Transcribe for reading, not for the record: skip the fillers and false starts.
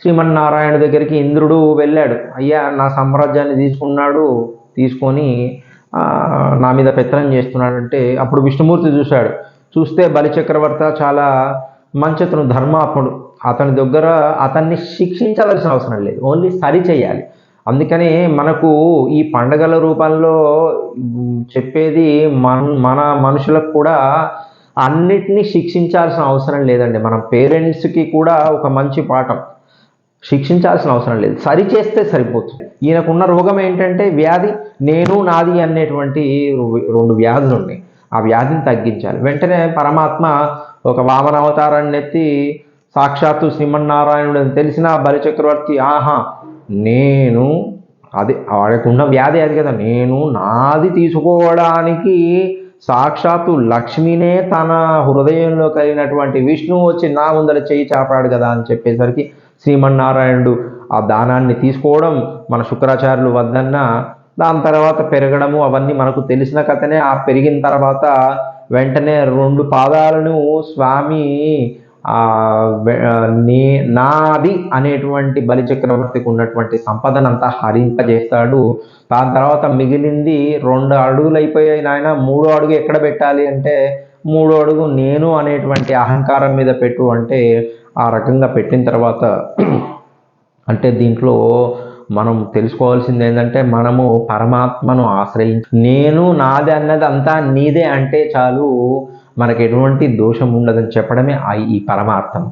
శ్రీమన్నారాయణ దగ్గరికి ఇంద్రుడు వెళ్ళాడు. అయ్యా నా సామ్రాజ్యాన్ని తీసుకొని నా మీద పెత్తనం చేస్తున్నాడంటే అప్పుడు విష్ణుమూర్తి చూశాడు. చూస్తే బలిచక్రవర్తి చాలా మంచతను, ధర్మాత్ముడు. అతని దగ్గర అతన్ని శిక్షించవలసిన అవసరం లేదు, ఓన్లీ సరి చేయాలి. అందుకని మనకు ఈ పండగల రూపంలో చెప్పేది మన మనుషులకు కూడా అన్నిటినీ శిక్షించాల్సిన అవసరం లేదండి. మన పేరెంట్స్కి కూడా ఒక మంచి పాఠం, శిక్షించాల్సిన అవసరం లేదు, సరి చేస్తే సరిపోతుంది. ఈయనకున్న రోగం ఏంటంటే వ్యాధి, నేను నాది అనేటువంటి 2 వ్యాధులు ఉన్నాయి. ఆ వ్యాధిని తగ్గించాలి. వెంటనే పరమాత్మ ఒక వామన అవతారాన్ని ఎత్తి సాక్షాత్తు శ్రీమన్నారాయణుడు అని తెలిసిన బలిచక్రవర్తి, ఆహా నేను అది వాడకున్న వ్యాధి అది కదా, నేను నాది తీసుకోవడానికి సాక్షాత్తు లక్ష్మినే తన హృదయంలో కలిగినటువంటి విష్ణువు వచ్చి నా ముందర చేయి చాపాడు కదా అని చెప్పేసరికి శ్రీమన్నారాయణుడు ఆ దానాన్ని తీసుకోవడం మన శుక్రాచార్యులు వద్దన్న, దాని తర్వాత పెరగడము అవన్నీ మనకు తెలిసిన కథనే. ఆ పెరిగిన తర్వాత వెంటనే 2 పాదాలను స్వామి నాది అనేటువంటి బలిచక్రవర్తికి ఉన్నటువంటి సంపదనంతా హరింపజేస్తాడు. దాని తర్వాత మిగిలింది 2 అడుగులు అయిపోయాయి నాయన, 3వ అడుగు ఎక్కడ పెట్టాలి అంటే 3వ అడుగు నేను అనేటువంటి అహంకారం మీద పెట్టు అంటే ఆ రకంగా పెట్టిన తర్వాత అంటే దీంట్లో మనం తెలుసుకోవాల్సింది ఏంటంటే మనము పరమాత్మను ఆశ్రయించి నేను నాది అన్నది అంతా నీదే అంటే చాలు, మనకు ఎటువంటి దోషం ఉండదని చెప్పడమే ఈ పరమార్థం.